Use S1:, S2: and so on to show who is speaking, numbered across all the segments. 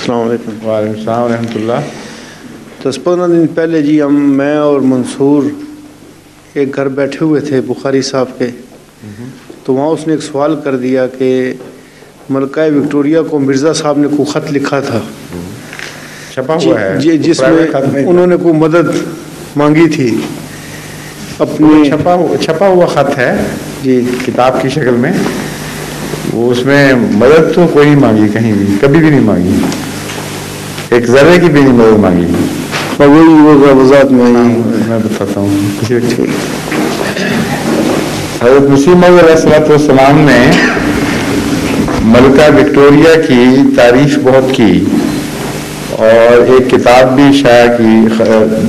S1: السلام علیکم۔
S2: وعلیکم السلام ورحمۃ اللہ۔
S1: 10-15 دن پہلے جی میں اور منصور ایک گھر بیٹھے ہوئے تھے بخاری صاحب کے، تو وہاں اس نے ایک سوال کر دیا کہ ملکہ وکٹوریہ کو مرزا صاحب نے کوئی خط لکھا تھا،
S2: چھپا ہوا ہے
S1: جی، جس میں انہوں نے کوئی مدد مانگی تھی اپنی،
S2: چھپا ہوا خط ہے
S1: جی
S2: کتاب کی شکل میں، وہ اس میں مدد تو کوئی نہیں مانگی، کہیں بھی کبھی بھی نہیں مانگی، ایک ذرے کی بھی نہیں مدد مانگی،
S1: وہی وہ وضاحت میں
S2: بتاتا ہوں۔ حضرت مسیح موعود علیہ السلام نے ملکہ وکٹوریہ کی تعریف بہت کی اور ایک کتاب بھی شائع کی،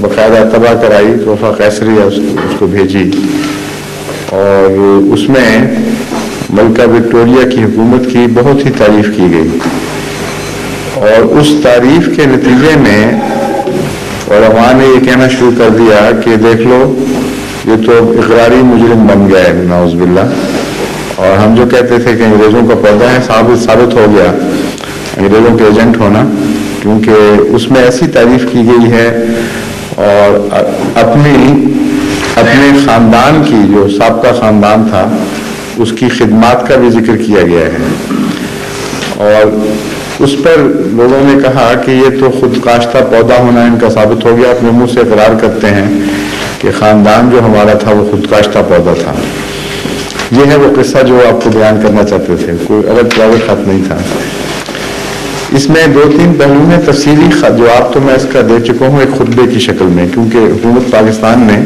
S2: باقاعدہ طبع کرائی، تحفہ قیصریہ اس کو بھیجی، اور اس میں ملکہ وکٹوریہ کی حکومت کی بہت ہی تعریف کی گئی، اور اس تعریف کے نتیجے میں علماء نے یہ کہنا شروع کر دیا کہ دیکھ لو یہ تو اقراری مجرم بن گیا ہے، نعوذ باللہ، اور ہم جو کہتے تھے کہ انگریزوں کا پودا ہے، ثابت ہو گیا انگریزوں کے ایجنٹ ہونا، کیونکہ اس میں ایسی تعریف کی گئی ہے اور اپنے خاندان کی، جو سابقہ خاندان تھا، اس کی خدمات کا بھی ذکر کیا گیا ہے، اور اس پر لوگوں نے کہا کہ یہ تو خود کاشتہ پودا ہونا ان کا ثابت ہو گیا، اپنے منہ سے اقرار کرتے ہیں کہ خاندان جو ہمارا تھا وہ خود کاشتہ پودا تھا۔ یہ ہے وہ قصہ جو آپ کو بیان کرنا چاہتے تھے، کوئی الگ پرائیویٹ خط نہیں تھا۔ اس میں 2-3 پہلو ہیں تفصیلی جواب تو میں اس کا دے چکا ہوں ایک خطبے کی شکل میں، کیونکہ حکومت پاکستان نے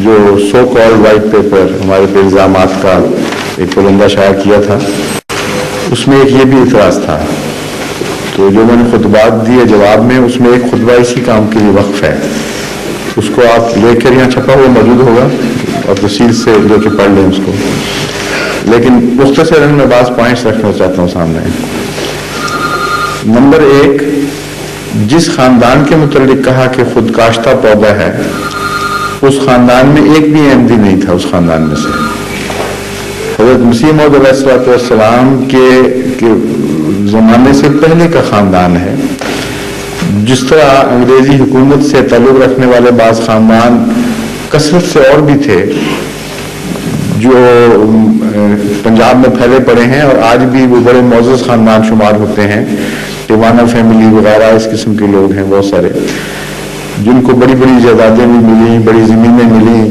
S2: جو سو کالڈ وائٹ پیپر ہمارے پہ الزامات کا ایک بلندہ شائع کیا تھا، اس میں ایک یہ بھی اعتراض تھا، تو جو میں نے خطبات دیے جواب میں، اس میں ایک خطبہ اسی کام کے لیے وقف ہے، اس کو آپ لے کر یہاں چھپا ہوا موجود ہوگا اور تفصیل سے لے کے پڑھ لیں اس کو، لیکن مختصراً میں بعض پوائنٹس رکھنا چاہتا ہوں سامنے۔ نمبر 1، جس خاندان کے متعلق کہا کہ خود کاشتہ پودا ہے، اس خاندان میں ایک بھی احمدی نہیں تھا، اس خاندان میں سے۔ حضرت مسیح موعود علیہ السلام کے زمانے سے پہلے کا خاندان ہے۔ جس طرح انگریزی حکومت سے تعلق رکھنے والے بعض خاندان کثرت سے اور بھی تھے جو پنجاب میں پھیلے پڑے ہیں، اور آج بھی وہ بڑے معزز خاندان شمار ہوتے ہیں، ٹیوانا فیملی وغیرہ اس قسم کے لوگ ہیں بہت سارے، جن کو بڑی بڑی جائیدادیں بھی ملی، بڑی زمینیں ملی،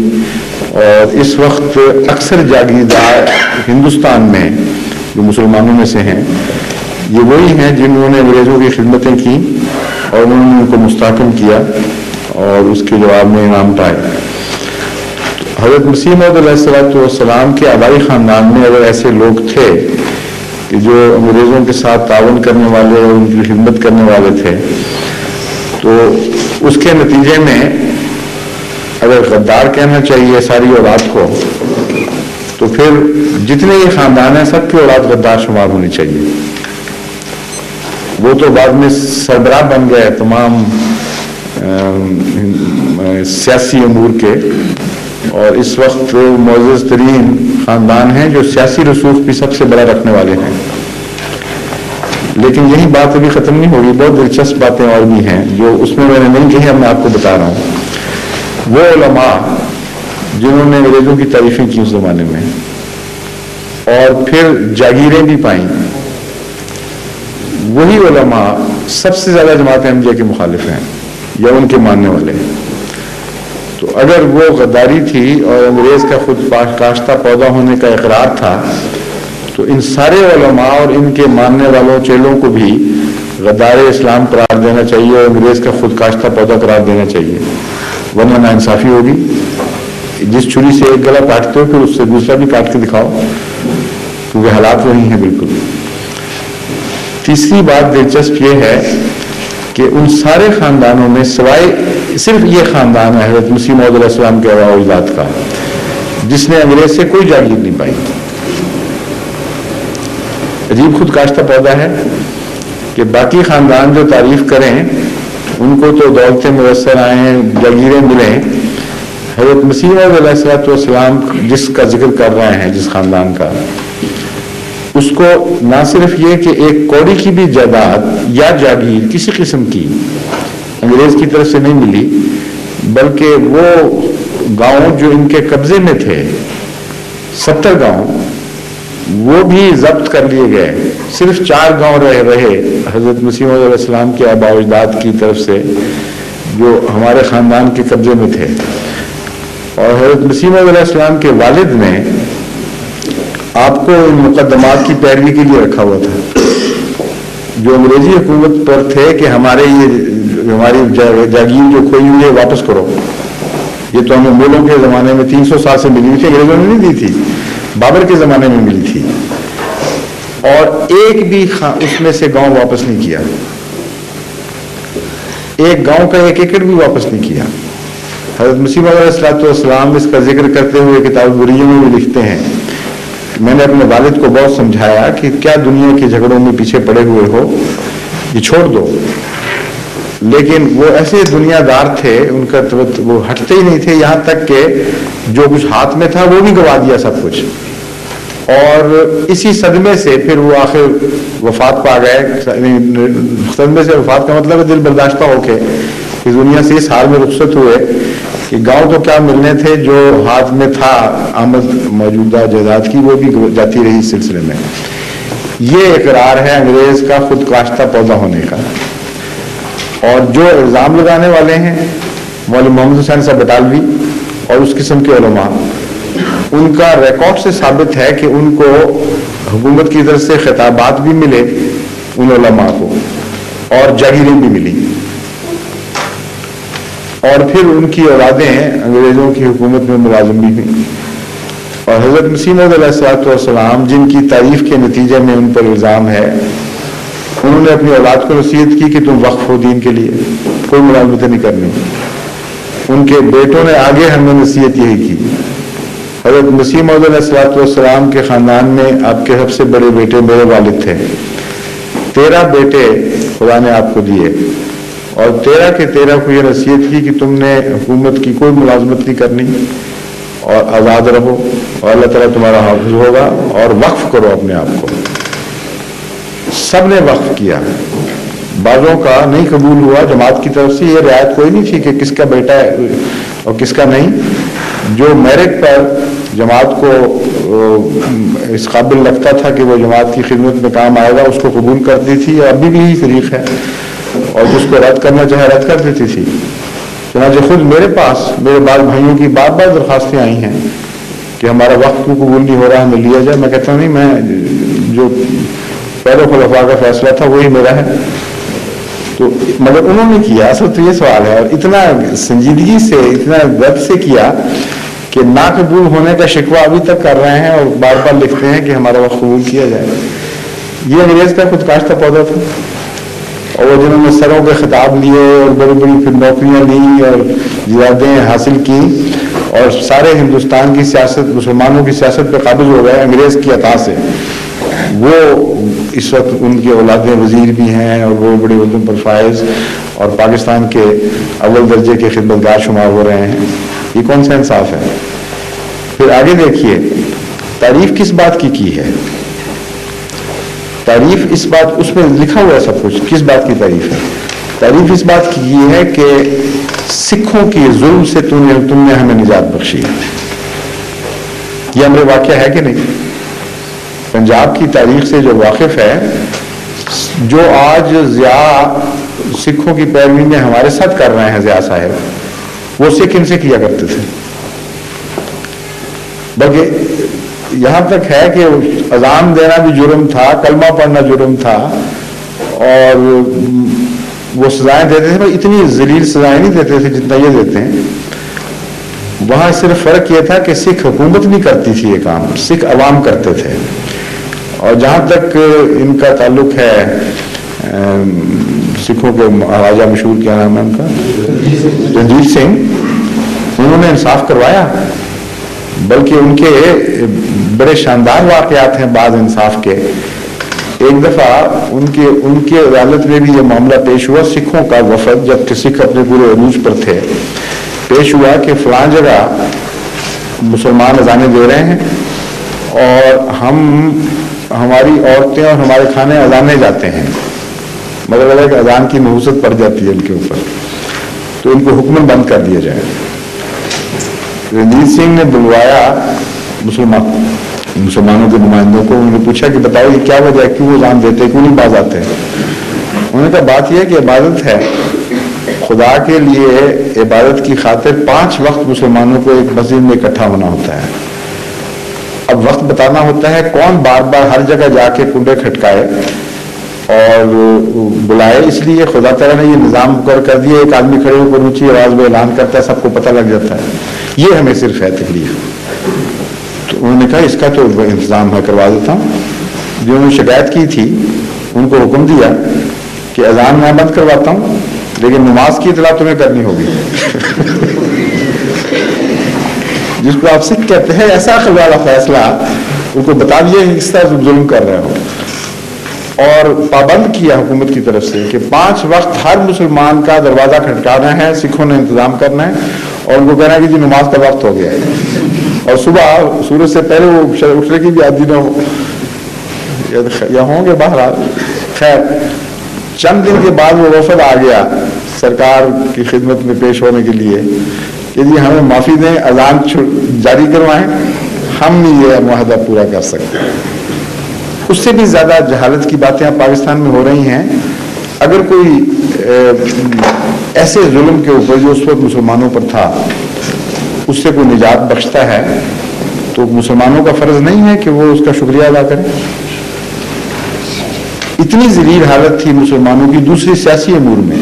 S2: اور اس وقت اکثر جاگیردار ہندوستان میں جو مسلمانوں میں سے ہیں، یہ وہی ہیں جنہوں نے انگریزوں کی خدمتیں کی اور انہوں نے ان کو مستحکم کیا اور اس کے جواب میں انعام پائے۔ حضرت مسیح موعود علیہ السلام کے آبائی خاندان میں اگر ایسے لوگ تھے کہ جو انگریزوں کے ساتھ تعاون کرنے والے اور ان کی خدمت کرنے والے تھے، تو اس کے نتیجے میں اگر غدار کہنا چاہیے ساری اولاد کو، تو پھر جتنے یہ خاندان ہیں سب کی اولاد غدار شمار ہونی چاہیے۔ وہ تو بعد میں سربراہ بن گئے تمام سیاسی امور کے، اور اس وقت معزز ترین خاندان ہیں جو سیاسی رسوخ بھی سب سے بڑا رکھنے والے ہیں۔ لیکن یہی بات ابھی ختم نہیں ہوگی، بہت دلچسپ باتیں اور بھی ہیں جو اس میں نے نہیں کہی، اب میں آپ کو بتا رہا ہوں۔ وہ علماء جنہوں نے انگریزوں کی تعریفیں کی اس زمانے میں اور پھر جاگیریں بھی پائیں، وہی علماء سب سے زیادہ جماعت احمدیہ کے مخالف ہیں یا ان کے ماننے والے ہیں۔ تو اگر وہ غداری تھی اور انگریز کا خود کاشتہ پودا ہونے کا اقرار تھا، تو ان سارے علماء اور ان کے ماننے والوں چیلوں کو بھی غدار اسلام قرار دینا چاہیے اور انگریز کا خود کاشتہ پودا قرار دینا چاہیے، ورنہ ناانصافی ہوگی۔ جس چھری سے ایک گلا کاٹتے ہو پھر اس سے دوسرا بھی کاٹ کے دکھاؤ، کیونکہ حالات وہی ہیں بالکل۔ تیسری بات دلچسپ یہ ہے کہ ان سارے خاندانوں میں سوائے صرف یہ خاندان ہے حضرت مسیح موعود علیہ السلام کے آباء و اجداد کا، جس نے انگریز سے کوئی جاگیر نہیں پائی۔ عجیب خود کاشتہ پودا ہے کہ باقی خاندان جو تعریف کریں ان کو تو دولتیں میسر آئیں، جاگیریں ملیں، حضرت مسیح موعود علیہ السلام جس کا ذکر کر رہے ہیں جس خاندان کا، اس کو نہ صرف یہ کہ ایک کوڑی کی بھی جائیداد یا جاگیر کسی قسم کی انگریز کی طرف سے نہیں ملی، بلکہ وہ گاؤں جو ان کے قبضے میں تھے 70 گاؤں وہ بھی ضبط کر لیے گئے. صرف 4 گاؤں رہے حضرت مسیح موعود علیہ السلام کے آباء و اجداد کی طرف سے جو ہمارے خاندان کے قبضے میں تھے. اور حضرت مسیح موعود علیہ السلام کے والد نے آپ کو ان مقدمات کی پیروی کے لیے رکھا ہوا تھا جو انگریزی حکومت پر تھے کہ ہماری جاگیر جو کھوئی ہوئی ہے واپس کرو. یہ تو ہمیں مغلوں کے زمانے میں 300 سال سے ملی ہوئی تھی، انگریزوں نے نہیں دی تھی، بابر کے زمانے میں ملی تھی. اور ایک بھی اس میں سے گاؤں واپس نہیں کیا، ایک گاؤں کا 1 ایکڑ بھی واپس نہیں کیا. حضرت مسیح موعود علیہ السلام اس کا ذکر کرتے ہوئے کتاب البریہ میں بھی لکھتے ہیں، میں نے اپنے والد کو بہت سمجھایا کہ کیا دنیا کے جھگڑوں میں پیچھے پڑے ہوئے ہو، یہ چھوڑ دو. لیکن وہ ایسے دنیا دار تھے، ان کا وہ ہٹتے ہی نہیں تھے، یہاں تک کہ جو کچھ ہاتھ میں تھا وہ بھی گوا دیا سب کچھ. اور اسی صدمے سے پھر وہ آخر وفات پا گئے. صدمے سے وفات کا مطلب ہے دل برداشتہ ہو کے اس دنیا سے اس حال میں رخصت ہوئے کہ گاؤں تو کیا ملنے تھے، جو ہاتھ میں تھا آمد موجودہ جائیداد کی وہ بھی جاتی رہی اس سلسلے میں. یہ اقرار ہے انگریز کا خود کاشتہ پودا ہونے کا. اور جو الزام لگانے والے ہیں مولوی محمد حسین صاحب بٹالوی اور اس قسم کے علماء، ان کا ریکارڈ سے ثابت ہے کہ ان کو حکومت کی طرف سے خطابات بھی ملے ان علماء کو اور جاگیریں بھی ملی. اور پھر ان کی اولادیں انگریزوں کی حکومت میں ملازم بھی ہوئیں. اور حضرت مسیح موعود علیہ السلام جن کی تعریف کے نتیجے میں ان پر الزام ہے، انہوں نے اپنی اولاد کو نصیحت کی کہ تم وقف ہو دین کے لیے، کوئی ملازمتیں نہیں کرنی. ان کے بیٹوں نے آگے ہمیں نصیحت یہی کی. حضرت مسیح موعود علیہ السلام کے خاندان میں آپ کے سب سے بڑے بیٹے میرے والد تھے. 13 بیٹے خدا نے آپ کو دیے اور 13 کے 13 کو یہ نصیحت کی کہ تم نے حکومت کی کوئی ملازمت نہیں کرنی اور آزاد رہو اور اللہ تعالیٰ تمہارا حافظ ہوگا اور وقف کرو اپنے آپ کو. سب نے وقف کیا، بعضوں کا نہیں قبول ہوا. جماعت کی طرف سے یہ رعایت کوئی نہیں تھی کہ کس کا بیٹا ہے اور کس کا نہیں. جو میرٹ پر جماعت کو اس قابل لگتا تھا کہ وہ جماعت کی خدمت میں کام آئے گا اس کو قبول کرتی تھی، اور ابھی بھی یہی طریق ہے. اور جس کو رد کرنا چاہے رد کر دیتی تھی. چنانچہ خود میرے پاس میرے بعض بھائیوں کی بار بار درخواستیں آئی ہیں کہ ہمارا وقت کیوں قبول نہیں ہو رہا، ہمیں لیا جائے. میں کہتا ہوں نہیں، میں جو پہلے خلفاء کا فیصلہ تھا وہی میرا ہے. تو مگر انہوں نے کیا. اصل تو یہ سوال ہے، اور اتنا سنجیدگی سے اتنا درد سے کیا کہ ناقبول ہونے کا شکوہ ابھی تک کر رہے ہیں اور بار بار لکھتے ہیں کہ ہمارا وقت قبول کیا جائے. یہ انگریز کا خود کاشتہ پودا تھا. اور وہ جنہوں نے سروں کے خطاب لیے اور بڑی بڑی پھر نوکریاں لی اور جائیدادیں حاصل کی اور سارے ہندوستان کی سیاست، مسلمانوں کی سیاست پہ قابض ہو گئے انگریز کی عطا سے، وہ اس وقت ان کی اولادیں وزیر بھی ہیں اور وہ بڑے عہدوں پر فائز اور پاکستان کے اول درجے کے خدمتگار شمار ہو رہے ہیں. یہ کون سا انصاف ہے؟ پھر آگے دیکھیے تعریف کس بات کی ہے. تعریف اس بات، اس میں لکھا ہوا ہے سب کچھ، کس بات کی تعریف ہے. تعریف اس بات کی ہے کہ سکھوں کی ظلم سے تم نے ہمیں نجات بخشی. یہ امر واقعہ ہے کہ نہیں؟ پنجاب کی تاریخ سے جو واقف ہے، جو آج ضیاء سکھوں کی پیروی میں ہمارے ساتھ کر رہے ہیں ضیاء صاحب، وہ سکھ ان سے کیا کرتے تھے. بلکہ یہاں تک ہے کہ اذان دینا بھی جرم تھا، کلمہ پڑھنا جرم تھا، اور وہ سزائیں دیتے تھے. بھائی اتنی ذلیل سزائیں نہیں دیتے تھے جتنا یہ دیتے ہیں. وہاں صرف فرق یہ تھا کہ سکھ حکومت نہیں کرتی تھی یہ کام، سکھ عوام کرتے تھے. اور جہاں تک ان کا تعلق ہے سکھوں کے مہاراجا مشہور، کیا نام ہے ان کا، رنجیت سنگھ، انہوں نے انصاف کروایا. بلکہ ان کے بڑے شاندار واقعات ہیں بعض انصاف کے. ایک دفعہ ان کی عدالت میں بھی یہ معاملہ پیش ہوا. سکھوں کا وفد، جب سکھ اپنے پورے عروج پر تھے، پیش ہوا کہ فلاں جگہ مسلمان اذانیں دے رہے ہیں اور ہم ہماری عورتیں اور ہمارے کھانے اذانے جاتے ہیں، مگر کہ اذان کی نحوست پڑ جاتی ہے ان کے اوپر، تو ان کو حکم بند کر دیا جائے۔ رنجیت سنگھ نے بلوایا مسلمانوں کے نمائندوں کو، انہوں نے پوچھا کہ بتاؤ یہ کیا وجہ ہے، کیوں اذان دیتے، کیوں نہیں باز آتے؟ انہوں نے کہا بات یہ ہے کہ عبادت ہے، خدا کے لیے عبادت کی خاطر 5 وقت مسلمانوں کو ایک مسجد میں اکٹھا ہونا ہوتا ہے۔ اب وقت بتانا ہوتا ہے، کون بار بار ہر جگہ جا کے کنڈے کھٹکائے اور بلائے، اس لیے خدا تعالیٰ نے یہ نظام مقرر کر دیا، ایک آدمی کھڑے ہو کر اونچی آواز میں اعلان کرتا ہے، سب کو پتہ لگ جاتا ہے، یہ ہمیں صرف ہے تکلیف۔ تو انہوں نے کہا اس کا تو انتظام میں کروا دیتا ہوں۔ جنہوں نے شکایت کی تھی ان کو حکم دیا کہ اذان میں بند کرواتا ہوں لیکن نماز کی اطلاع تمہیں کرنی ہوگی۔ جس کو آپ سکھ کہتے ہیں، ایسا والا فیصلہ ان کو بتا دیا کہ کس طرح ظلم کر رہے ہو، اور پابند کیا حکومت کی طرف سے کہ 5 وقت ہر مسلمان کا دروازہ کھٹکانا ہے، سکھوں نے انتظام کرنا ہے اور ان کو کہنا ہے کہ جی نماز کا وقت ہو گیا ہے، اور صبح سورج سے پہلے وہ اٹھنے کی بھی عادی نہ ہو یا ہوں گے۔ بہرحال خیر چند دن کے بعد وہ وفد آ گیا سرکار کی خدمت میں پیش ہونے کے لیے کہ جی ہمیں معافی دیں، اذان جاری کروائیں، ہم نہیں یہ معاہدہ پورا کر سکتے۔ اس سے بھی زیادہ جہالت کی باتیں اب پاکستان میں ہو رہی ہیں۔ اگر کوئی ایسے ظلم کے اوپر جو اس وقت مسلمانوں پر تھا اس سے کوئی نجات بخشتا ہے تو مسلمانوں کا فرض نہیں ہے کہ وہ اس کا شکریہ ادا کریں؟ اتنی ذلیل حالت تھی مسلمانوں کی دوسری سیاسی امور میں،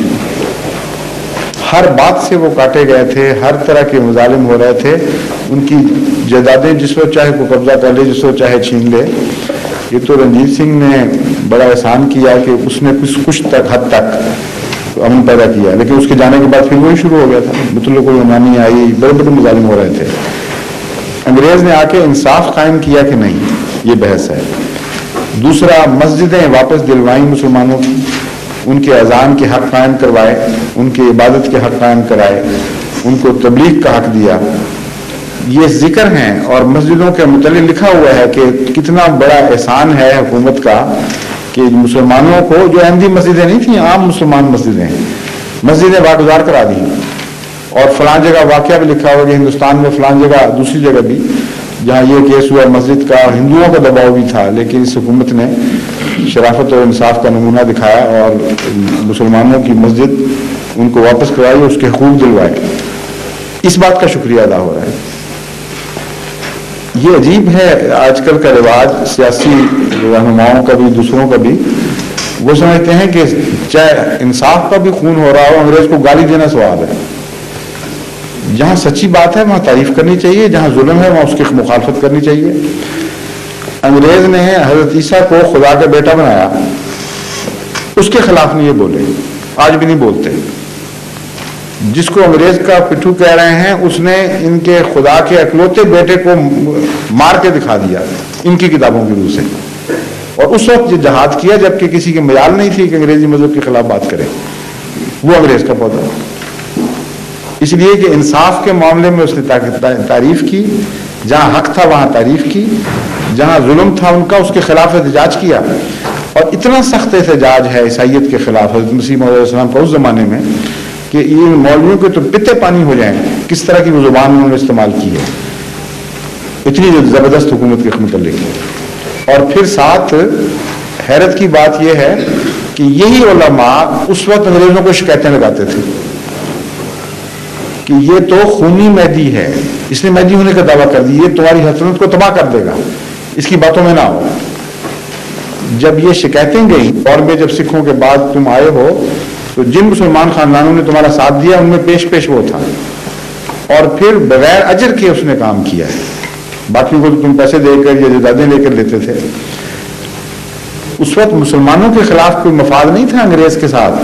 S2: ہر بات سے وہ کاٹے گئے تھے، ہر طرح کے مظالم ہو رہے تھے، ان کی جائیدادیں جس وقت چاہے کو قبضہ کر لے، جس وقت چاہے چھین لے۔ یہ تو رنجیت سنگھ نے بڑا احسان کیا کہ اس نے کچھ حد تک امن پیدا کیا، لیکن اس کے جانے کے بعد پھر وہی شروع ہو گیا تھا، مطلق العنانی آئی، بڑے بڑے مظالم ہو رہے تھے۔ انگریز نے آ کے انصاف قائم کیا کہ نہیں، یہ بحث ہے۔ دوسرا، مسجدیں واپس دلوائیں مسلمانوں کی، ان کے اذان کے حق قائم کروائے، ان کے عبادت کے حق قائم کرائے، ان کو تبلیغ کا حق دیا، یہ ذکر ہیں۔ اور مسجدوں کے متعلق لکھا ہوا ہے کہ کتنا بڑا احسان ہے حکومت کا کہ مسلمانوں کو، جو احمدی مسجدیں نہیں تھیں، عام مسلمان مسجدیں واگزار کرا دی، اور فلاں جگہ واقعہ بھی لکھا ہوا کہ ہندوستان میں فلاں جگہ، دوسری جگہ بھی جہاں یہ کیس ہوا مسجد کا، ہندوؤں کا دباؤ بھی تھا، لیکن اس حکومت نے شرافت اور انصاف کا نمونہ دکھایا اور مسلمانوں کی مسجد ان کو واپس کروائی، اس کے حقوق دلوائے۔ اس بات کا شکریہ ادا ہو رہا ہے۔ یہ عجیب ہے آج کل کا رواج، سیاسی رہنماؤں کا بھی دوسروں کا بھی، وہ سمجھتے ہیں کہ چاہے انصاف کا بھی خون ہو رہا ہو، انگریز کو گالی دینا ثواب ہے۔ جہاں سچی بات ہے وہاں تعریف کرنی چاہیے، جہاں ظلم ہے وہاں اس کی مخالفت کرنی چاہیے۔ انگریز نے حضرت عیسیٰ کو خدا کا بیٹا بنایا، اس کے خلاف نہیں یہ بولے، آج بھی نہیں بولتے۔ جس کو انگریز کا پٹھو کہہ رہے ہیں اس نے ان کے خدا کے اکلوتے بیٹے کو مار کے دکھا دیا ان کی کتابوں کی روح سے، اور اس وقت یہ جہاد کیا جبکہ کسی کی مجال نہیں تھی کہ انگریزی مذہب کے خلاف بات کرے، وہ انگریز کا پودا۔ اس لیے کہ انصاف کے معاملے میں اس نے تعریف کی، جہاں حق تھا وہاں تعریف کی، جہاں ظلم تھا ان کا اس کے خلاف احتجاج کیا، اور اتنا سخت احتجاج ہے عیسائیت کے خلاف حضرت مسیح موعود علیہ السلام کا اس زمانے میں کہ ان مولویوں کے تو پتے پانی ہو جائیں، کس طرح کی وہ زبان انہوں نے استعمال کی ہے، اتنی زبردست حکومت کے متعلق۔ اور پھر ساتھ حیرت کی بات یہ ہے کہ یہی علماء اس وقت انگریزوں کو شکایتیں لگاتے تھے کہ یہ تو خونی مہدی ہے، اس نے مہدی ہونے کا دعویٰ کر دی، یہ تمہاری حسنت کو تباہ کر دے گا، اس کی باتوں میں نہ ہو۔ جب یہ شکایتیں گئیں اور میں جب سکھوں کے بعد تم آئے ہو تو جن مسلمان خاندانوں نے تمہارا ساتھ دیا ان میں پیش وہ تھا، اور پھر بغیر اجر کے اس نے کام کیا ہے، باقیوں کو تو تم پیسے دے کر یا جائیدادیں لے کر لیتے تھے۔ اس وقت مسلمانوں کے خلاف کوئی مفاد نہیں تھا انگریز کے ساتھ،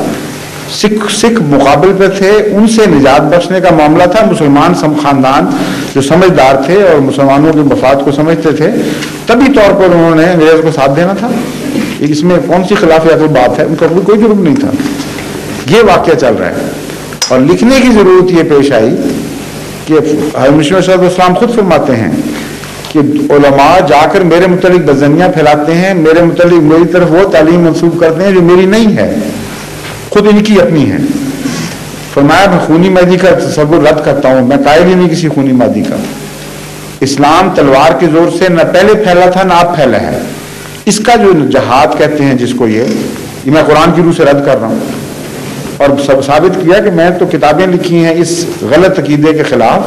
S2: سکھ مقابل پہ تھے، ان سے نجات بخشنے کا معاملہ تھا۔ مسلمان خاندان جو سمجھدار تھے اور مسلمانوں کے مفاد کو سمجھتے تھے، طبی طور پر انہوں نے انگریز کو ساتھ دینا تھا، اس میں کون سی خلاف عقل بات ہے، ان کا کوئی جرم نہیں تھا۔ یہ واقعہ چل رہا ہے، اور لکھنے کی ضرورت یہ پیش آئی کہ حضرت مسیح علیہ السلام خود فرماتے ہیں کہ علماء جا کر میرے متعلق بدظنیاں پھیلاتے ہیں، میرے متعلق میری طرف وہ تعلیم منسوخ کرتے ہیں جو میری نہیں ہے، خود ان کی اپنی ہے۔ فرمایا میں خونی مہدی کا تصور رد کرتا ہوں، میں قائل ہی نہیں کسی خونی مہدی کا۔ اسلام تلوار کے زور سے نہ پہلے پھیلا تھا نہ اب پھیلا ہے۔ اس کا جو جہاد کہتے ہیں جس کو یہ میں قرآن کی روح سے رد کر رہا ہوں اور ثابت کیا کہ میں تو کتابیں لکھی ہیں اس غلط عقیدے کے خلاف۔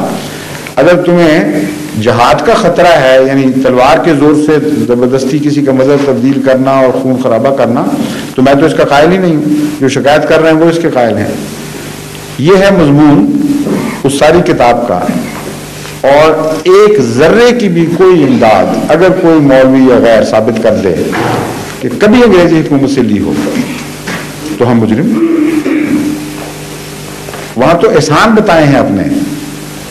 S2: اگر تمہیں جہاد کا خطرہ ہے، یعنی تلوار کے زور سے زبردستی کسی کا مذہب تبدیل کرنا اور خون خرابہ کرنا، تو میں تو اس کا قائل ہی نہیں ہوں۔ جو شکایت کر رہے ہیں وہ اس کے قائل ہیں۔ یہ ہے مضمون اس ساری کتاب کا، اور ایک ذرے کی بھی کوئی امداد اگر کوئی مولوی یا غیر ثابت کر دے کہ کبھی انگریزی حکومت سے لی ہو تو ہم مجرم۔ وہاں تو احسان بتائے ہیں اپنے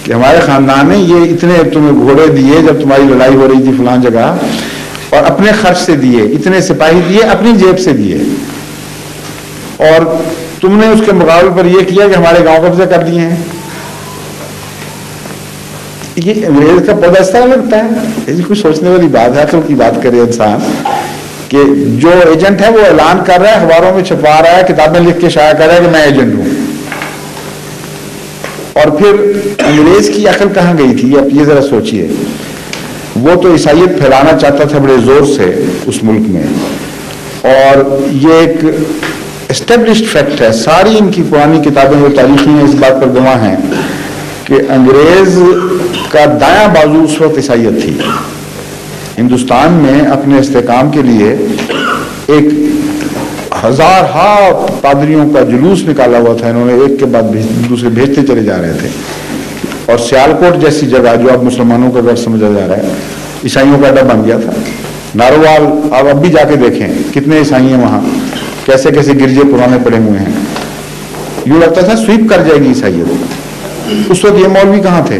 S2: کہ ہمارے خاندان نے یہ اتنے تمہیں گھوڑے دیے جب تمہاری لڑائی ہو رہی تھی فلان جگہ، اور اپنے خرچ سے دیے، اتنے سپاہی دیے اپنی جیب سے دیے، اور تم نے اس کے مقابلے پر یہ کیا کہ ہمارے گاؤں قبضہ کر دیے ہیں۔ یہ انگریز کا پودا اس طرح لگتا ہے؟ یہ کوئی سوچنے والی بات ہے؟ عقل کی بات کرے انسان کہ جو ایجنٹ ہے وہ اعلان کر رہا ہے، اخباروں میں چھپا رہا ہے، کتابیں لکھ کے شائع کر رہا ہے کہ میں ایجنٹ ہوں، اور پھر انگریز کی عقل کہاں گئی تھی؟ اب یہ ذرا سوچئے۔ وہ تو عیسائیت پھیلانا چاہتا تھا بڑے زور سے اس ملک میں، اور یہ ایک اسٹیبلشڈ فیکٹ ہے، ساری ان کی پرانی کتابیں جو تاریخی ہیں اس بات پر گواہ ہیں کہ انگریز کا دایاں بازو اس وقت عیسائیت تھی۔ ہندوستان میں اپنے استحکام کے لیے ایک ہزارہا پادریوں کا جلوس نکالا ہوا تھا، انہوں نے ایک کے بعد دوسرے بھیجتے چلے جا رہے تھے، اور سیالکوٹ جیسی جگہ جو اب مسلمانوں کا گھر سمجھا جا رہا ہے عیسائیوں کا اڈا بن گیا تھا۔ ناروال آپ اب بھی جا کے دیکھیں کتنے عیسائی ہیں وہاں، کیسے کیسے گرجے پرانے پڑے ہوئے ہیں، یوں لگتا تھا سویپ کر جائے گی عیسائیت۔ اس وقت یہ مولوی کہاں تھے؟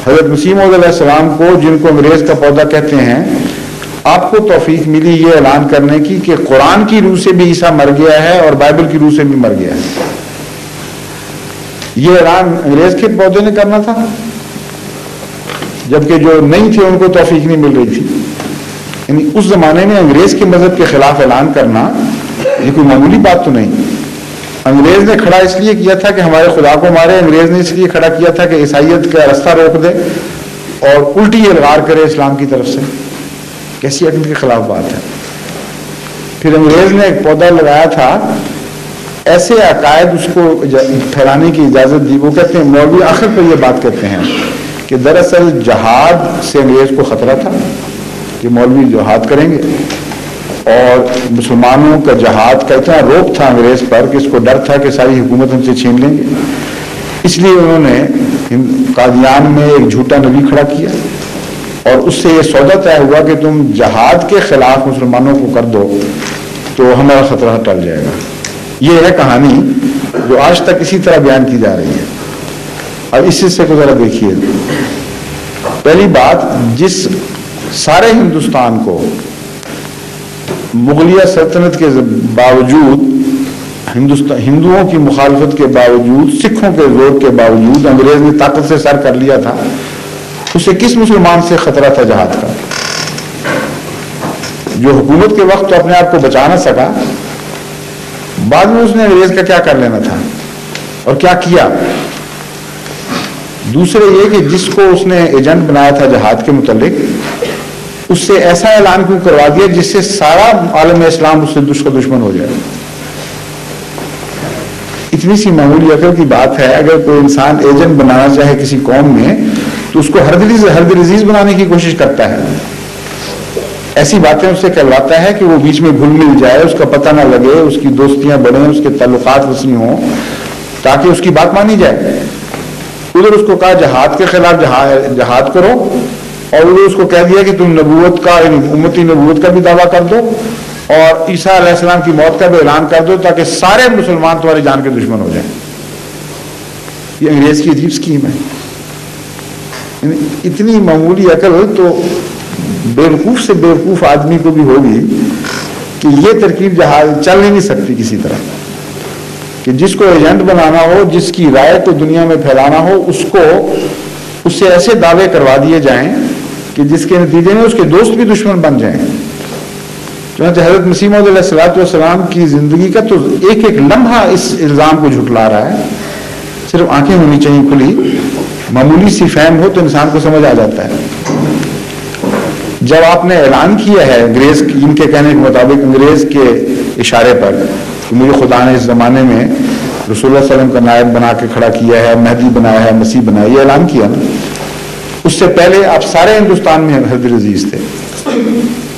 S2: حضرت مسیح موعود علیہ السلام کو، جن کو انگریز کا پودا کہتے ہیں، آپ کو توفیق ملی یہ اعلان کرنے کی کہ قرآن کی روح سے بھی عیسیٰ مر گیا ہے اور بائبل کی روح سے بھی مر گیا ہے۔ یہ اعلان انگریز کے پودے نے کرنا تھا، جبکہ جو نہیں تھے ان کو توفیق نہیں مل رہی تھی۔ یعنی اس زمانے میں انگریز کے مذہب کے خلاف اعلان کرنا یہ کوئی معمولی بات تو نہیں۔ انگریز نے کھڑا اس لیے کیا تھا کہ ہمارے خدا کو مارے، انگریز نے اس لیے کھڑا کیا تھا کہ عیسائیت کا راستہ روک دے اور الٹی الغار کرے اسلام کی طرف سے۔ کیسی عقل کے خلاف بات ہے۔ پھر انگریز نے ایک پودا لگایا تھا، ایسے عقائد اس کو پھیلانے کی اجازت دی۔ وہ کہتے ہیں، مولوی آخر پر یہ بات کہتے ہیں کہ دراصل جہاد سے انگریز کو خطرہ تھا کہ مولوی جہاد کریں گے، اور مسلمانوں کا جہاد کا اتنا روک تھا انگریز پر کہ اس کو ڈر تھا کہ ساری حکومت ہم سے چھین لیں گے۔ اس لیے انہوں نے قادیان میں ایک جھوٹا نبی کھڑا کیا، اور اس سے یہ سودا طے ہوا کہ تم جہاد کے خلاف مسلمانوں کو کر دو تو ہمارا خطرہ ٹل جائے گا۔ یہ ہے کہانی جو آج تک اسی طرح بیان کی جا رہی ہے۔ اور اس حصے کو ذرا دیکھیے۔ پہلی بات، جس سارے ہندوستان کو مغلیہ سلطنت کے باوجود، ہندوؤں کی مخالفت کے باوجود، سکھوں کے زور کے باوجود انگریز نے طاقت سے سر کر لیا تھا، اسے کس مسلمان سے خطرہ تھا جہاد کا؟ جو حکومت کے وقت تو اپنے آپ کو بچا نہ سکا، بعد میں اس نے انگریز کا کیا کر لینا تھا اور کیا کیا؟ دوسرے یہ کہ جس کو اس نے ایجنٹ بنایا تھا جہاد کے متعلق، اس سے ایسا اعلان کیوں کروا دیا جس سے سارا عالم اسلام اس سے دشمن ہو جائے؟ اتنی سی معمولی عقل کی بات ہے۔ اگر کوئی انسان ایجنٹ بنانا چاہے کسی قوم میں تو اس کو ہرد عزیز بنانے کی کوشش کرتا ہے، ایسی باتیں اس سے کرواتا ہے کہ وہ بیچ میں گھل مل جائے، اس کا پتہ نہ لگے، اس کی دوستیاں بڑھیں، اس کے تعلقات وسیع ہوں، تاکہ اس کی بات مانی جائے۔ ادھر اس کو کہا جہاد کے خلاف جہاد کرو، اور ادھر اس کو کہہ دیا کہ تم نبوت کا، امتی نبوت کا بھی دعویٰ کر دو اور عیسیٰ علیہ السلام کی موت کا بھی اعلان کر دو، تاکہ سارے مسلمان تمہاری جان کے دشمن ہو جائیں۔ یہ انگریز کی عجیب اسکیم ہے۔ اتنی معمولی عقل تو بیوقوف سے بیوقوف آدمی کو بھی ہوگی کہ یہ ترکیب جہاز چل ہی نہیں سکتی کسی طرح، کہ جس کو ایجنٹ بنانا ہو، جس کی رائے کو دنیا میں پھیلانا ہو، اس سے ایسے دعوے کروا دیے جائیں کہ جس کے نتیجے میں اس کے دوست بھی دشمن بن جائیں. چنانچہ حضرت مسیح موعود علیہ الصلوۃ والسلام کی زندگی کا تو ایک ایک لمحہ اس الزام کو جھٹلا رہا ہے. صرف آنکھیں ہونی چاہیے کھلی، معمولی سی فہم ہو تو انسان کو سمجھ آ جاتا ہے. جب آپ نے اعلان کیا ہے انگریز، ان کے کہنے کے مطابق انگریز کے اشارے پر کہ مجھے خدا نے اس زمانے میں رسول اللہ صلی اللہ علیہ وسلم کا نائب بنا کے کھڑا کیا ہے، مہدی بنایا ہے، مسیح بنایا، یہ اعلان کیا نا، اس سے پہلے آپ سارے ہندوستان میں حضرت عزیز تھے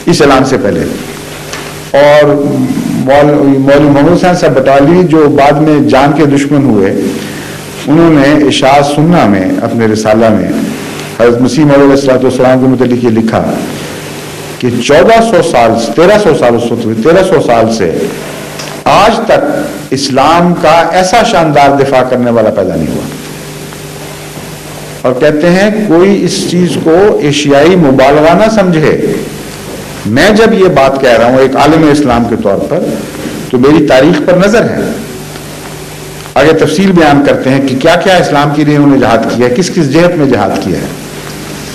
S2: اس اعلان سے پہلے. اور مولوی محمد حسین صاحب بٹالی جو بعد میں جان کے دشمن ہوئے، انہوں نے اشاعت سنہ میں اپنے رسالہ میں حضرت مسیح موعود علیہ الصلوۃ والسلام کے متعلق یہ لکھا کہ 1300 سال سے آج تک اسلام کا ایسا شاندار دفاع کرنے والا پیدا نہیں ہوا. اور کہتے ہیں کوئی اس چیز کو ایشیائی مبالغہ نہ سمجھے. میں جب یہ بات کہہ رہا ہوں ایک عالم اسلام کے طور پر تو میری تاریخ پر نظر ہے. آگے تفصیل بیان کرتے ہیں کہ کیا کیا اسلام کے لیے انہوں نے جہاد کیا ہے، کس کس جہت میں جہاد کیا ہے.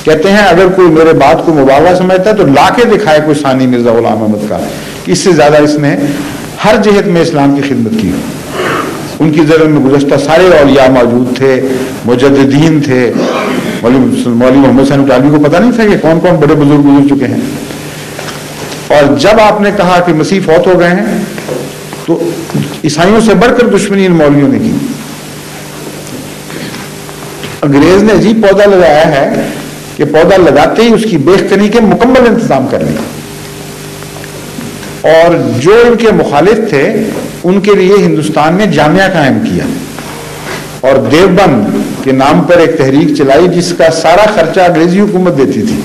S2: کہتے ہیں اگر کوئی میرے بات کو مبالغہ سمجھتا ہے تو لا کے دکھائے کوئی ثانی مرزا غلام احمد کا، اس سے زیادہ اس نے ہر جہت میں اسلام کی خدمت کی. ان کی زرعی میں گزشتہ سارے اولیاء موجود تھے، مجددین تھے. مولوی محمد حسین بٹالوی کو پتہ نہیں تھا کہ کون کون بڑے بزرگ گزر چکے ہیں. اور جب آپ نے کہا کہ مسیح فوت ہو گئے ہیں تو عیسائیوں سے بڑھ کر دشمنی ان مولویوں نے کی. انگریز نے عجیب پودا لگایا ہے کہ پودا لگاتے ہی اس کی بیخ کنی کے مکمل انتظام کر لیا. اور جو ان کے مخالف تھے ان کے لیے ہندوستان میں جامعہ قائم کیا اور دیوبند کے نام پر ایک تحریک چلائی جس کا سارا خرچہ انگریزی حکومت دیتی تھی،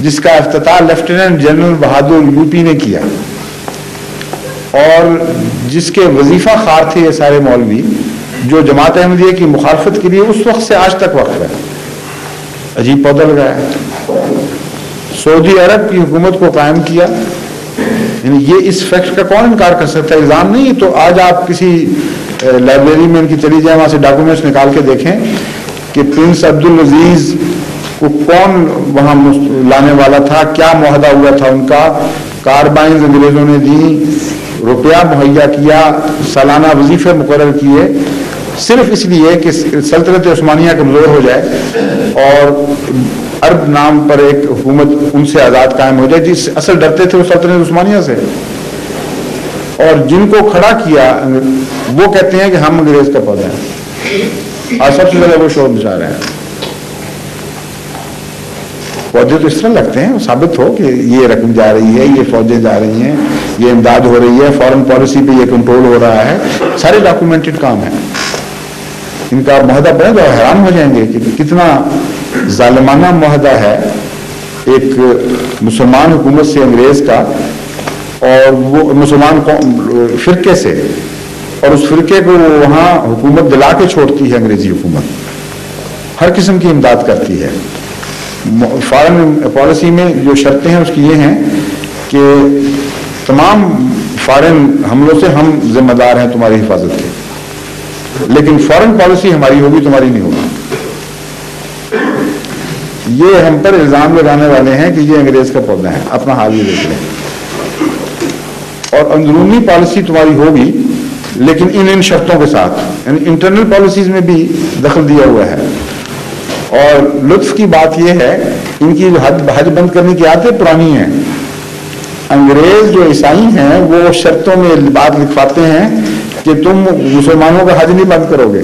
S2: جس کا افتتاح لیفٹیننٹ جنرل بہادر یوپی نے کیا، اور جس کے وظیفہ خار تھے یہ سارے مولوی جو جماعت احمدیہ کی مخالفت کے لیے اس وقت سے آج تک وقف ہے. عجیب پودا لگایا ہے. سعودی عرب کی حکومت کو قائم کیا. یعنی یہ اس فیکٹ کا کون انکار کر سکتا ہے؟ الزام نہیں. تو آج آپ کسی لائبریری میں ان کی چلی جائیں، وہاں سے ڈاکومنٹس نکال کے دیکھیں کہ پرنس عبدالعزیز کو کون وہاں لانے والا تھا، کیا معاہدہ ہوا تھا ان کا، کاربائنز انگریزوں نے دی، روپیہ مہیا کیا، سالانہ وظیفے مقرر کیے، صرف اس لیے کہ سلطنت عثمانیہ کمزور ہو جائے اور عرب نام پر ایک حکومت ان سے آزاد قائم ہو جائے. جس اصل ڈرتے تھے وہ سلطنت عثمانیہ سے. اور جن کو کھڑا کیا وہ کہتے ہیں کہ ہم انگریز کا پودا ہے. اور سب سے زیادہ وہ شور مچا رہے ہیں. پودے تو اس طرح لگتے ہیں ثابت ہو کہ یہ رقم جا رہی ہے، یہ فوجیں جا رہی ہیں، یہ امداد ہو رہی ہے، فارن پالیسی پہ یہ کنٹرول ہو رہا ہے. سارے ڈاکومنٹڈ کام ہے. ان کا معاہدہ پڑھیں تو حیران ہو جائیں گے کہ کتنا ظالمانہ معاہدہ ہے ایک مسلمان حکومت سے انگریز کا، اور وہ مسلمان فرقے سے، اور اس فرقے کو وہاں حکومت دلا کے چھوڑتی ہے. انگریزی حکومت ہر قسم کی امداد کرتی ہے. فارن پالیسی میں جو شرطیں ہیں اس کی یہ ہیں کہ تمام فارن حملوں سے ہم ذمہ دار ہیں تمہاری حفاظت کے، لیکن فارن پالیسی ہماری ہوگی تمہاری نہیں ہوگی. یہ ہم پر الزام لگانے والے ہیں کہ یہ انگریز کا پودا ہے. اپنا حال یہ دیکھ لیں. اور اندرونی پالیسی تمہاری ہوگی لیکن ان شرطوں کے ساتھ، یعنی انٹرنل پالیسیز میں بھی دخل دیا ہوا ہے. اور لطف کی بات یہ ہے ان کی حج بند کرنے کی عادتیں پرانی ہیں. انگریز جو عیسائی ہیں وہ شرطوں میں بات لکھواتے ہیں کہ تم مسلمانوں کا حج نہیں بند کرو گے.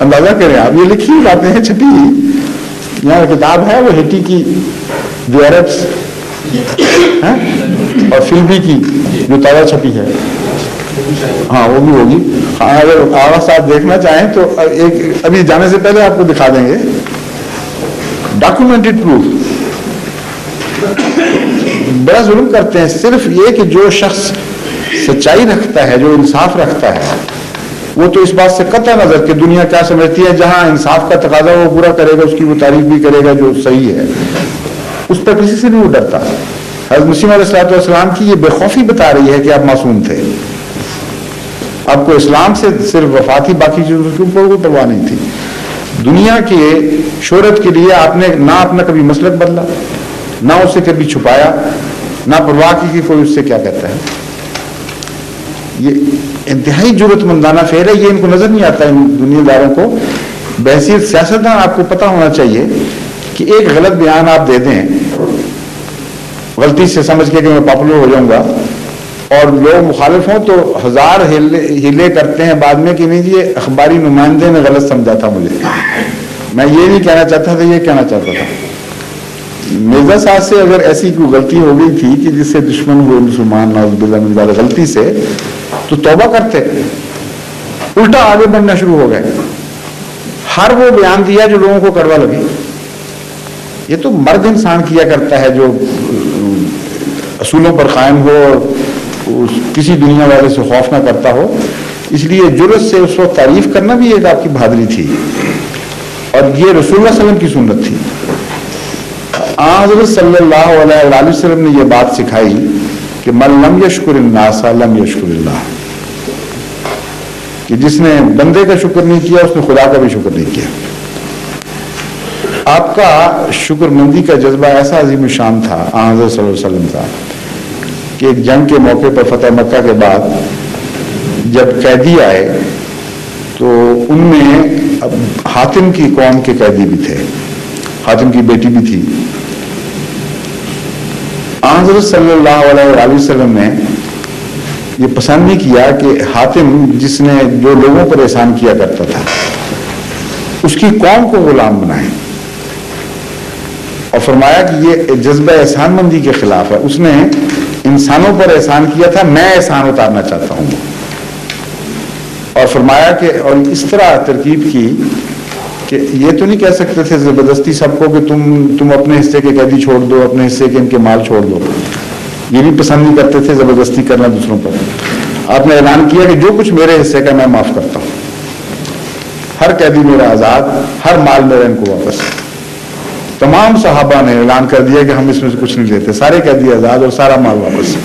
S2: اندازہ کریں آپ، یہ لکھی باتیں ہیں، چھپی یہاں کتاب ہے وہ ہیٹی کی دی عربس اور فلبی کی جو تازہ چھپی ہے. ہاں وہ بھی ہوگی. اگر آغا صاحب دیکھنا چاہیں تو ایک ابھی جانے سے پہلے آپ کو دکھا دیں گے ڈاکومنٹڈ پروف. بڑا ظلم کرتے ہیں. صرف یہ کہ جو شخص سچائی رکھتا ہے، جو انصاف رکھتا ہے، وہ تو اس بات سے قطع نظر کہ دنیا کیا سمجھتی ہے، جہاں انصاف کا تقاضا وہ پورا کرے گا، اس کی وہ تعریف بھی کرے گا جو صحیح ہے. اس پر کسی سے نہیں وہ ڈرتا. حضرت مسیح علیہ الصلوۃ والسلام کی یہ بے خوفی بتا رہی ہے کہ آپ معصوم تھے. آپ کو اسلام سے صرف وفات ہی، باقی چیزوں کے اوپر کوئی پرواہ نہیں تھی. دنیا کے شہرت کے لیے آپ نے نہ اپنا کبھی مسلک بدلا، نہ اسے کبھی چھپایا، نہ پرواہ کی کہ کوئی اس سے کیا کہتا ہے. یہ انتہائی جرأت مندانہ فعل ہے. یہ ان کو نظر نہیں آتا، ان دنیا داروں کو. بحیثیت سیاستدان آپ کو پتہ ہونا چاہیے کہ ایک غلط بیان آپ دے دیں غلطی سے سمجھ کے کہ میں پاپولر ہو جاؤں گا، اور لوگ مخالف ہوں تو ہزار ہیلے کرتے ہیں بعد میں کہ نہیں جی یہ اخباری نمائندے نے غلط سمجھا تھا مجھے، میں یہ نہیں کہنا چاہتا تھا، یہ کہنا چاہتا تھا. مرزا صاحب سے اگر ایسی کوئی غلطی ہو گئی تھی کہ جس سے دشمن ہوئے مسلمان نعوذ باللہ من ذالک غلطی سے، تو توبہ کرتے، الٹا آگے بڑھنا شروع ہو گئے. ہر وہ بیان دیا جو لوگوں کو کڑوا لگے. یہ تو مرد انسان کیا کرتا ہے جو اصولوں پر قائم ہو اور کسی دنیا والے سے خوف نہ کرتا ہو. اس لیے جرأت سے اس وقت تعریف کرنا بھی ایک آپ کی بہادری تھی، اور یہ رسول اللہ صلی اللہ علیہ وسلم کی سنت تھی. حضرت صلی اللہ علیہ وسلم نے یہ بات سکھائی کہ من لم یشکر الناس لم یشکر اللہ، کہ جس نے بندے کا شکر نہیں کیا اس نے خدا کا بھی شکر نہیں کیا. آپ کا شکر مندی کا جذبہ ایسا عظیم الشان تھا حضرت صلی اللہ علیہ وسلم کا کہ ایک جنگ کے موقع پر فتح مکہ کے بعد جب قیدی آئے تو ان میں حاتم کی قوم کے قیدی بھی تھے، حاتم کی بیٹی بھی تھی. حضرت صلی اللہ علیہ وسلم نے یہ پسند نہیں کیا کہ حاتم جس نے جو لوگوں پر احسان کیا کرتا تھا اس کی قوم کو غلام بنائے، اور فرمایا کہ یہ جذبہ احسان مندی کے خلاف ہے. اس نے انسانوں پر احسان کیا تھا، میں احسان اتارنا چاہتا ہوں. اور فرمایا کہ اور اس طرح ترکیب کی کہ یہ تو نہیں کہہ سکتے تھے زبردستی سب کو کہ تم اپنے حصے کے قیدی چھوڑ دو، اپنے حصے کے ان کے مال چھوڑ دو. یہ بھی پسند نہیں کرتے تھے زبردستی کرنا دوسروں پر. آپ نے اعلان کیا کہ جو کچھ میرے حصے کا میں معاف کرتا ہوں، ہر قیدی میرا آزاد، ہر مال میرا ان کو واپس. تمام صحابہ نے اعلان کر دیا کہ ہم اس میں سے کچھ نہیں لیتے، سارے قیدی آزاد اور سارا مال واپس.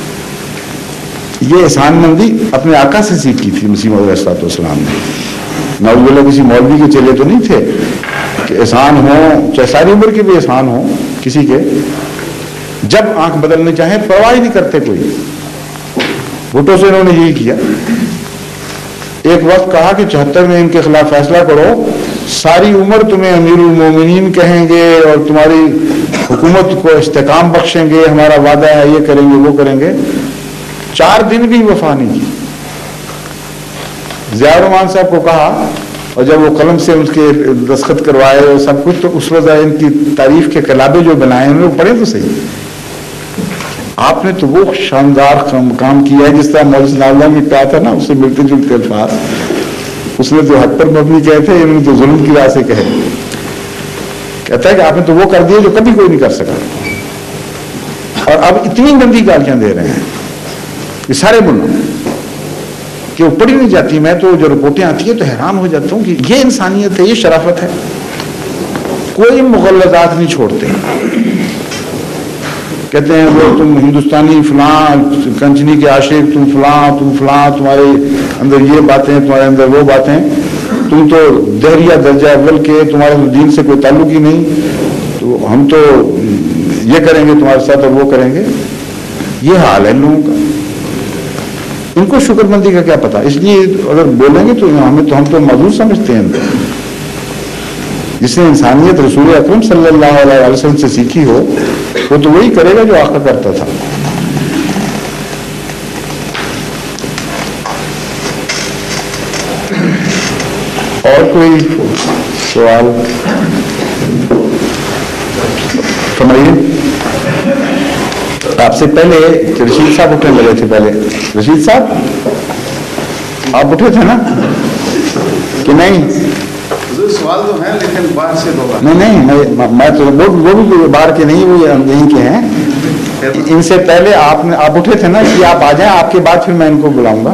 S2: یہ احسان مندی اپنے آقا سے سیکھی تھی مسیح موعود علیہ السلام نے. نعوذ باللہ کسی مولوی کے چلے تو نہیں تھے کہ احسان ہو، چاہے ساری عمر کے بھی احسان ہو کسی کے، جب آنکھ بدلنے چاہیں پرواہ نہیں کرتے کوئی. بھٹو سے انہوں نے یہی کیا. ایک وقت کہا کہ 74 میں ان کے خلاف فیصلہ کرو، ساری عمر تمہیں امیر المومنین کہیں گے اور تمہاری حکومت کو استحکام بخشیں گے، ہمارا وعدہ ہے یہ کریں گے وہ کریں گے. 4 دن بھی وفا نہیں کی. ضیاء الرحمان صاحب کو کہا، اور جب وہ قلم سے اس کے دستخط کروائے اور سب کچھ، تو اس وقت ان کی تعریف کے کلابے جو بنائے انہوں نے پڑھے تو صحیح. آپ نے تو وہ شاندار کام کیا ہے جس طرح مولوی ثناء اللہ نے کہا تھا نا، اس سے ملتے جلتے الفاظ. اس نے تو حق پر مبنی کہے تھے، انہوں نے تو ظلم کی راہ سے کہے. کہتا ہے کہ آپ نے تو وہ کر دیا جو کبھی کوئی نہیں کر سکا، اور اب اتنی گندی گالیاں دے رہے ہیں یہ سارے ملک کہ وہ پڑھی نہیں جاتی. میں تو جو رپورٹیں آتی ہیں تو حیران ہو جاتا ہوں کہ یہ انسانیت ہے، یہ شرافت ہے. کوئی مغلظات نہیں چھوڑتے. کہتے ہیں وہ تم ہندوستانی فلاں، کنچنی کے عاشق، تم فلاں تم فلاں، تمہارے اندر یہ باتیں، تمہارے اندر وہ باتیں، تم تو دہریہ درجہ اول کے، تمہارے دین سے کوئی تعلق ہی نہیں، تو ہم تو یہ کریں گے تمہارے ساتھ اور وہ کریں گے. یہ حال ہے لوگوں کا. ان کو شکر مندی کا کیا پتا. اس لیے اگر بولیں گے تو ہم تو معذور سمجھتے ہیں. جس نے انسانیت رسول اکرم صلی اللہ علیہ وسلم سے سیکھی ہو وہ تو وہی کرے گا جو آقا کرتا تھا. اور کوئی سوال فرمائیے. آپ سے پہلے رشید صاحب اٹھنے لگے تھے. پہلے رشید صاحب آپ اٹھے تھے نا کہ نہیں؟
S1: سوال تو ہے لیکن باہر سے ہوگا.
S2: نہیں میں تو وہ بھی باہر کے نہیں، وہ یہیں کے ہیں. ان سے پہلے آپ اٹھے تھے نا کہ آپ آ جائیں، آپ کے بعد پھر میں ان کو بلاؤں گا.